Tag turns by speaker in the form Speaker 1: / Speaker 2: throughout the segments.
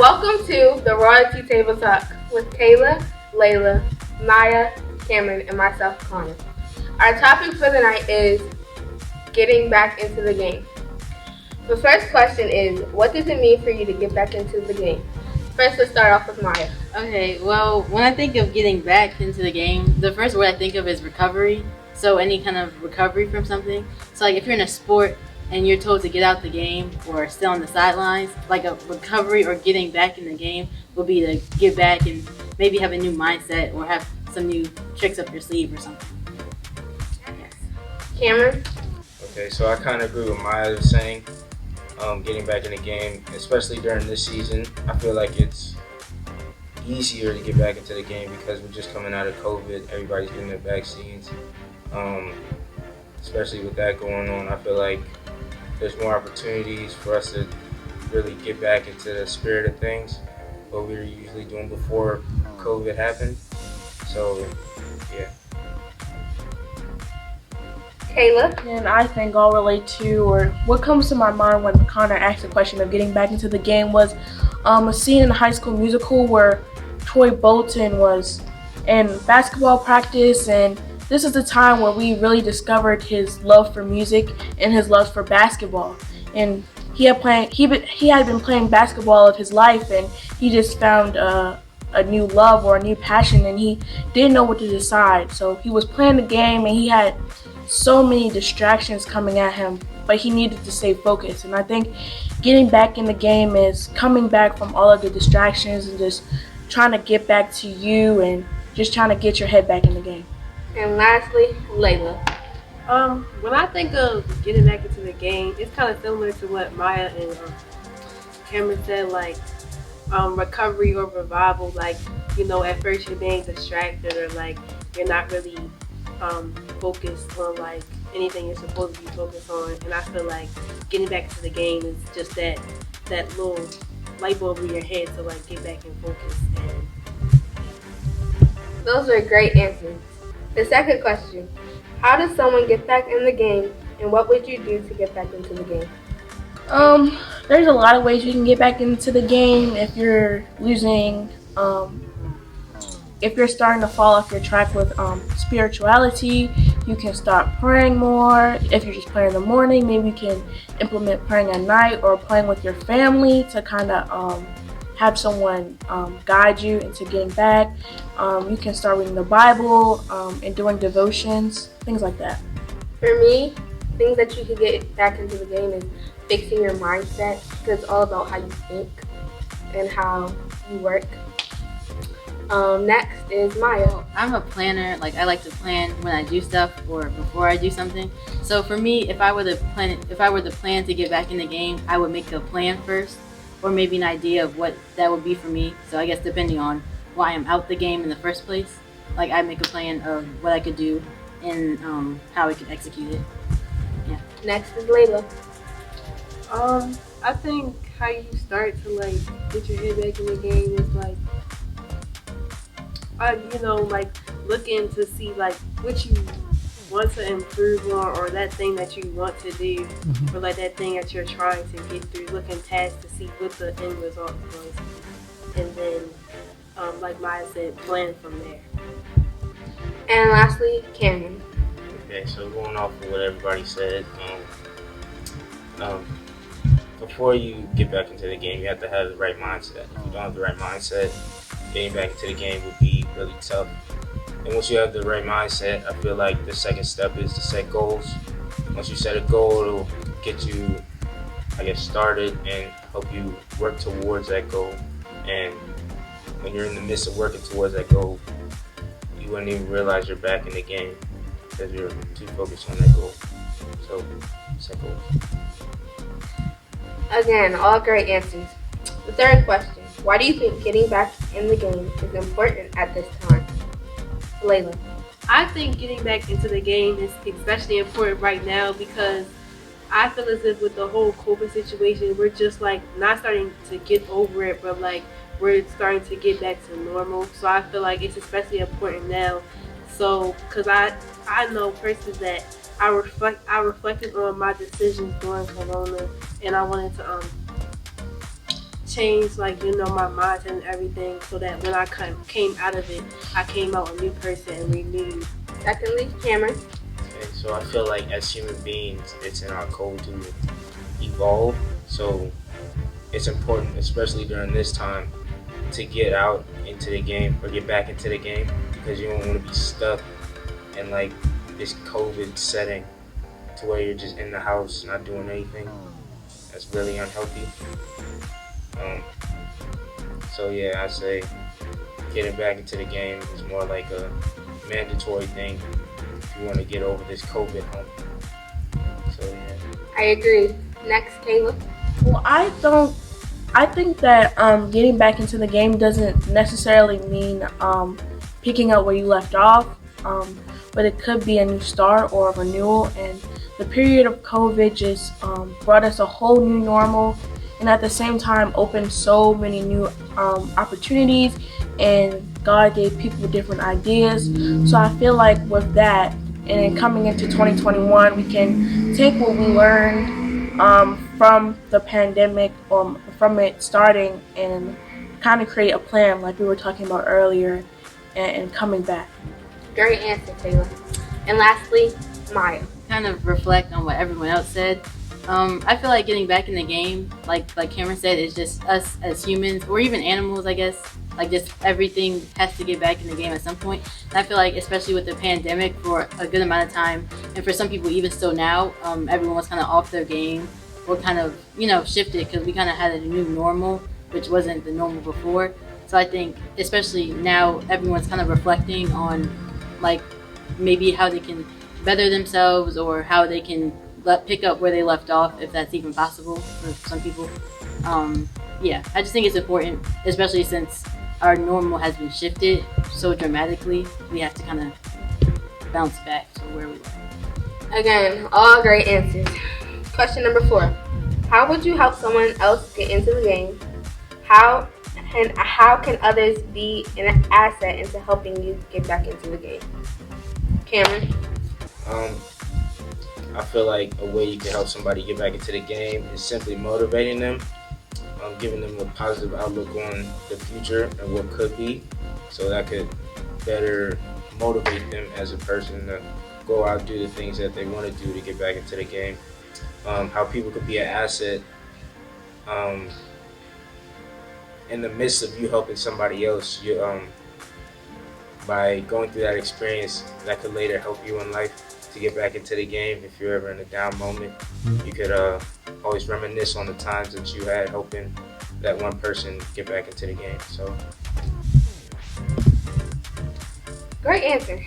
Speaker 1: Welcome to the Royalty Table Talk with Kayla, Layla, Maya, Cameron, and myself, Connor. Our topic for the night is getting back into the game. The first question is, what does it mean for you to get back into the game? First, let's start off with Maya.
Speaker 2: Okay, well, when I think of getting back into the game, the first word I think of is recovery. So any kind of recovery from something. So like if you're in a sport and you're told to get out the game or stay on the sidelines, like a recovery or getting back in the game would be to get back and maybe have a new mindset or have some new tricks up your sleeve or something.
Speaker 1: Yes. Cameron?
Speaker 3: Okay, so I kind of agree with Maya saying. Getting back in the game, especially during this season, I feel like it's easier to get back into the game because we're just coming out of COVID. Everybody's getting their vaccines. Especially with that going on, I feel like there's more opportunities for us to really get back into the spirit of things, what we were usually doing before COVID happened. So, yeah.
Speaker 1: Kayla?
Speaker 4: And I think I'll relate to, or what comes to my mind when Connor asked the question of getting back into the game was a scene in High School Musical where Troy Bolton was in basketball practice, and this is the time where we really discovered his love for music and his love for basketball. And he had been playing basketball all of his life, and he just found a new love or a new passion, and he didn't know what to decide. So he was playing the game, and he had so many distractions coming at him, but he needed to stay focused. And I think getting back in the game is coming back from all of the distractions and just trying to get back to you and just trying to get your head back in the game.
Speaker 1: And lastly, Layla.
Speaker 5: When I think of getting back into the game, it's kind of similar to what Maya and Cameron said, like recovery or revival. Like, at first you're being distracted or like you're not really focused on like anything you're supposed to be focused on, and I feel like getting back into the game is just that little light bulb in your head to like get back in focus. And
Speaker 1: Those are great answers. The second question, how does someone get back in the game, and what would you do to get back into the game?
Speaker 4: There's a lot of ways you can get back into the game. If you're losing, if you're starting to fall off your track with spirituality, you can start praying more. If you're just praying in the morning, maybe you can implement praying at night or playing with your family to kind of have someone guide you into getting back. You can start reading the Bible and doing devotions, things like that.
Speaker 1: For me, things that you can get back into the game is fixing your mindset, because it's all about how you think and how you work. Next is Maya.
Speaker 2: Well, I'm a planner. Like I like to plan when I do stuff or before I do something. So for me, if I were to plan to get back in the game, I would make a plan first, or maybe an idea of what that would be for me. So I guess depending on why I'm out the game in the first place, like I make a plan of what I could do and how I could execute it. Yeah.
Speaker 1: Next is Layla.
Speaker 5: I think how you start to like get your head back in the game is like like looking to see like what you want to improve on, or that thing that you want to do, or like that thing that you're trying to get through, looking past to see what the end result was, and then like Maya said, plan from there.
Speaker 1: And lastly, Cameron.
Speaker 3: Okay, so going off of what everybody said, before you get back into the game, you have to have the right mindset. If you don't have the right mindset, getting back into the game would be really tough. And once you have the right mindset, I feel like the second step is to set goals. Once you set a goal, it'll get you, started and help you work towards that goal. And when you're in the midst of working towards that goal, you wouldn't even realize you're back in the game because you're too focused on that goal. So, set goals.
Speaker 1: Again, all great answers. The third question, why do you think getting back in the game is important at this time? Layla.
Speaker 5: I think getting back into the game is especially important right now because I feel as if with the whole COVID situation, we're just like not starting to get over it, but like we're starting to get back to normal. So I feel like it's especially important now. So, because I know personally that I reflected on my decisions during Corona, and I wanted changed like my mindset and everything, so that when I came out of it, I came out a new person and renewed.
Speaker 1: Secondly, Cameron.
Speaker 3: Okay, so I feel like as human beings, it's in our code to evolve. So it's important, especially during this time, to get out into the game or get back into the game, because you don't want to be stuck in like this COVID setting to where you're just in the house not doing anything. That's really unhealthy. So yeah, I say getting back into the game is more like a mandatory thing if you want to get over this COVID hump. So yeah.
Speaker 1: I agree. Next, Kayla.
Speaker 4: Well, I think that getting back into the game doesn't necessarily mean picking up where you left off, but it could be a new start or a renewal. And the period of COVID just brought us a whole new normal, and at the same time opened so many new opportunities, and God gave people different ideas. So I feel like with that, and then coming into 2021, we can take what we learned from the pandemic, from it starting, and kind of create a plan like we were talking about earlier, and coming back.
Speaker 1: Great answer, Taylor. And lastly, Maya.
Speaker 2: Kind of reflect on what everyone else said. I feel like getting back in the game, like Cameron said, is just us as humans, or even animals, I guess. Like, just everything has to get back in the game at some point. And I feel like, especially with the pandemic, for a good amount of time, and for some people even still now, everyone was kind of off their game, or kind of, shifted, because we kind of had a new normal, which wasn't the normal before. So I think, especially now, everyone's kind of reflecting on, like, maybe how they can better themselves, or how they can pick up where they left off, if that's even possible for some people. Yeah, I just think it's important, especially since our normal has been shifted so dramatically. We have to kind of bounce back to where we were.
Speaker 1: Again, all great answers. Question number 4. How would you help someone else get into the game? How can others be an asset into helping you get back into the game? Cameron?
Speaker 3: I feel like a way you can help somebody get back into the game is simply motivating them, giving them a positive outlook on the future and what could be, so that could better motivate them as a person to go out and do the things that they want to do to get back into the game. How people could be an asset in the midst of you helping somebody else, by going through that experience, that could later help you in life to get back into the game. If you're ever in a down moment, you could always reminisce on the times that you had helping that one person get back into the game. So,
Speaker 1: Great answer.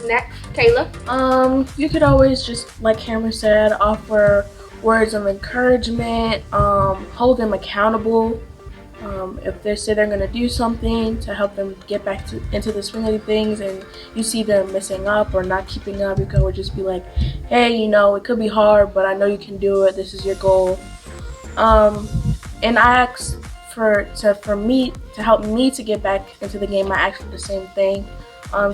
Speaker 1: Next, Kayla.
Speaker 4: You could always, just like Cameron said, offer words of encouragement, hold them accountable. If they say they're going to do something, to help them get back into the swing of things, and you see them messing up or not keeping up, you can always just be like, hey, it could be hard, but I know you can do it. This is your goal. And I ask for me to help me to get back into the game. I ask for the same thing.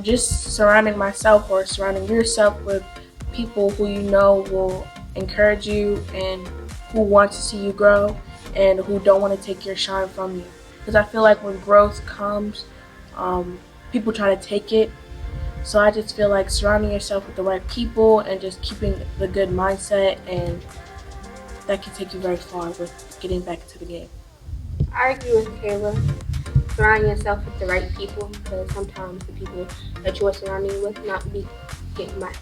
Speaker 4: Just surrounding myself, or surrounding yourself, with people who will encourage you and who want to see you grow, and who don't want to take your shine from you. Because I feel like when growth comes, people try to take it. So I just feel like surrounding yourself with the right people and just keeping the good mindset, and that can take you very far with getting back into the game.
Speaker 1: I agree with Kayla. Surrounding yourself with the right people, because sometimes the people that you are surrounding with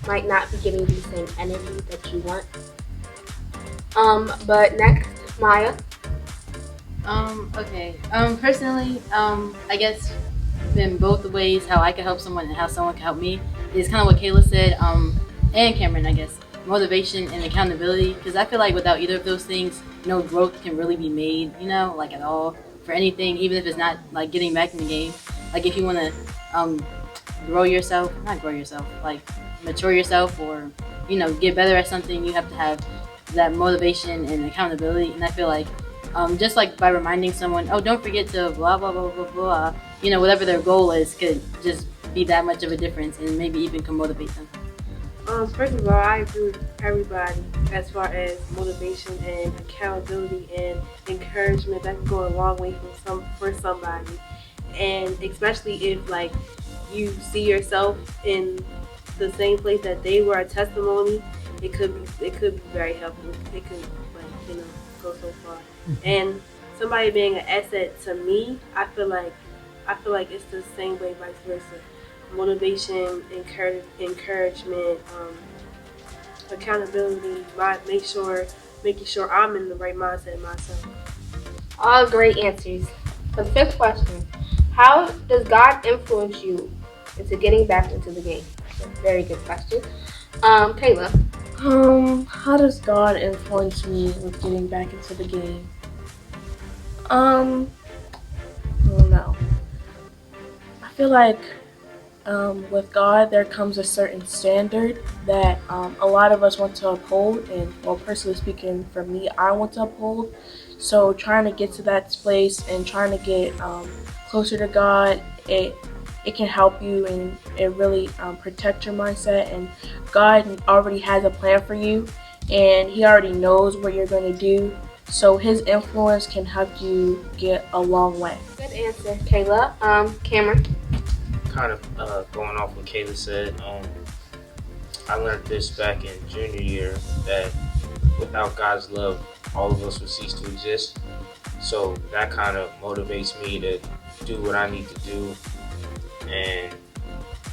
Speaker 1: might not be giving you the same energy that you want. But next, Maya.
Speaker 2: Okay. Personally, I guess in both the ways how I can help someone and how someone can help me is kind of what Kayla said, and Cameron, I guess. Motivation and accountability, because I feel like without either of those things, no growth can really be made, like at all, for anything, even if it's not like getting back in the game. Like, if you want to like mature yourself, or get better at something, you have to have that motivation and accountability. And I feel like just like by reminding someone, oh, don't forget to blah blah blah blah blah, whatever their goal is, could just be that much of a difference, and maybe even can motivate them.
Speaker 5: First of all, I agree with everybody as far as motivation and accountability and encouragement. encouragement that can go a long way for somebody, and especially if like you see yourself in the same place that they were, a testimony, it could be very helpful. It could go so far. And somebody being an asset to me, I feel like it's the same way, vice versa. Motivation, encouragement, accountability, making sure I'm in the right mindset myself.
Speaker 1: All great answers. For the fifth question, how does God influence you into getting back into the game? Very good question. Kayla.
Speaker 4: How does God influence me with getting back into the game? I don't know. I feel like with God there comes a certain standard that a lot of us want to uphold, and well, personally speaking, for me, I want to uphold. So trying to get to that place and trying to get closer to God, it can help you, and it really protect your mindset. And God already has a plan for you, and He already knows what you're going to do. So His influence can help you get a long way.
Speaker 1: Good answer, Kayla. Cameron.
Speaker 3: Kind of going off what Kayla said, I learned this back in junior year that without God's love, all of us would cease to exist. So that kind of motivates me to do what I need to do, and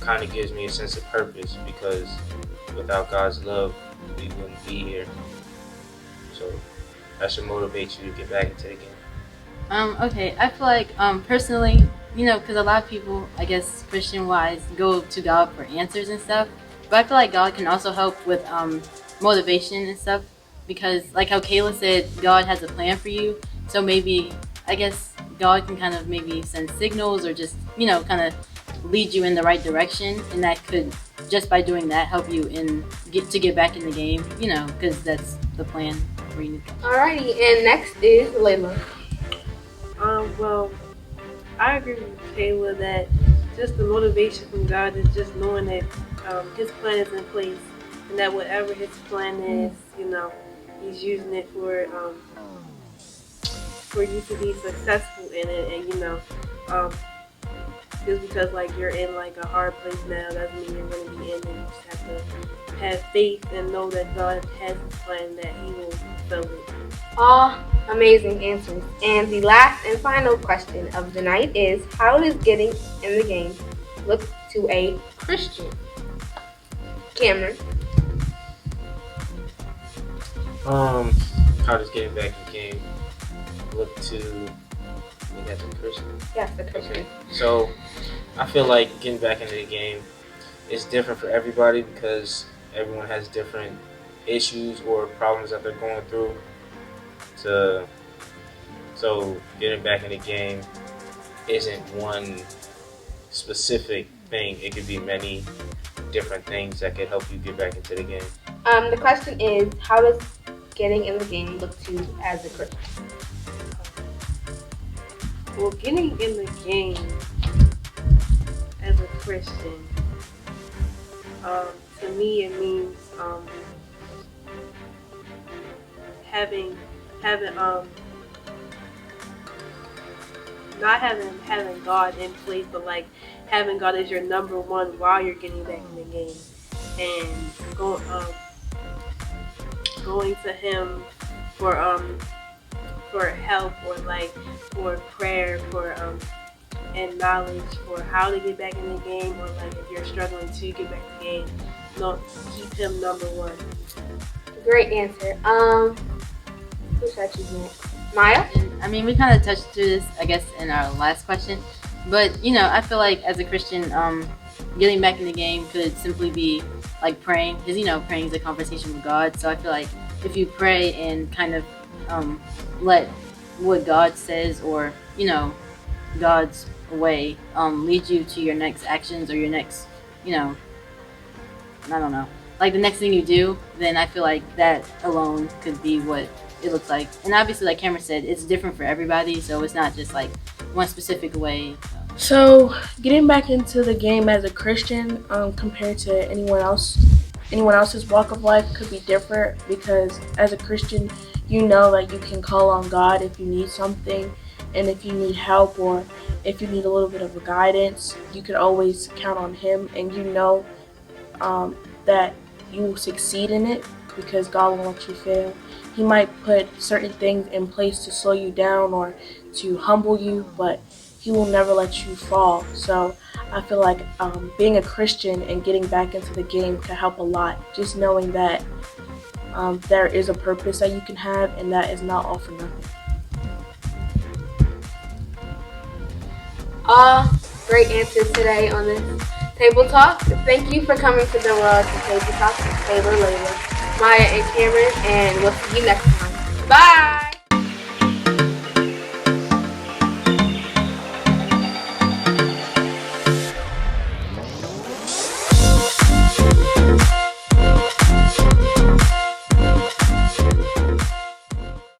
Speaker 3: kind of gives me a sense of purpose, because without God's love, we wouldn't be here. So that should motivate you to get back into the game.
Speaker 2: Okay, I feel like personally, because a lot of people, I guess Christian-wise, go to God for answers and stuff. But I feel like God can also help with motivation and stuff, because like how Kayla said, God has a plan for you. So maybe, I guess, God can kind of maybe send signals or just, kind of lead you in the right direction. And that could, just by doing that, help you get back in the game, because that's the plan for you.
Speaker 1: Alrighty, and next is Layla.
Speaker 5: Well, I agree with Kayla that just the motivation from God is just knowing that His plan is in place, and that whatever His plan is, He's using it for you to be successful in it. And just because like you're in like a hard place now doesn't mean you're going to be in it. You just have to have faith and know that God has a plan, that He will fulfill it.
Speaker 1: All amazing answers. And the last and final question of the night is, how does getting in the game look to a Christian? Cameron.
Speaker 3: How does getting back in the game look to a Christian?
Speaker 1: Yes, the Christian.
Speaker 3: Okay. So I feel like getting back into the game is different for everybody, because everyone has different issues or problems that they're going through. So getting back in the game isn't one specific thing. It could be many different things that could help you get back into the game.
Speaker 1: The question is, how does getting in the game look to you as a Christian?
Speaker 5: Well, getting in the game as a Christian, to me, it means not having God in place, but like having God as your number one while you're getting back in the game, and going to Him for help, or like for prayer, and knowledge for how to get back in the game, or like if you're struggling to get back in the game, keep Him number one.
Speaker 1: Great answer. Who should I choose next? Maya?
Speaker 2: I mean, we kind of touched through this, I guess, in our last question. But, I feel like as a Christian, getting back in the game could simply be like praying. Because, praying is a conversation with God. So I feel like if you pray and kind of let what God says, or, God's way lead you to your next actions, or your next, I don't know, like the next thing you do, then I feel like that alone could be what it looks like. And obviously, like Cameron said, it's different for everybody, so it's not just like one specific way.
Speaker 4: So getting back into the game as a Christian, compared to anyone else's walk of life, could be different, because as a Christian, you know that you can call on God if you need something, and if you need help or if you need a little bit of a guidance, you can always count on Him, and you know that you will succeed in it because God won't let you fail. He might put certain things in place to slow you down or to humble you, but He will never let you fall. So I feel like being a Christian and getting back into the game can help a lot. Just knowing that there is a purpose that you can have, and that is not all for nothing.
Speaker 1: All great answers today on this Table Talk. Thank you for coming to the World to Table Talk with Taylor, Layla, Maya, and Cameron, and we'll see you next time. Bye!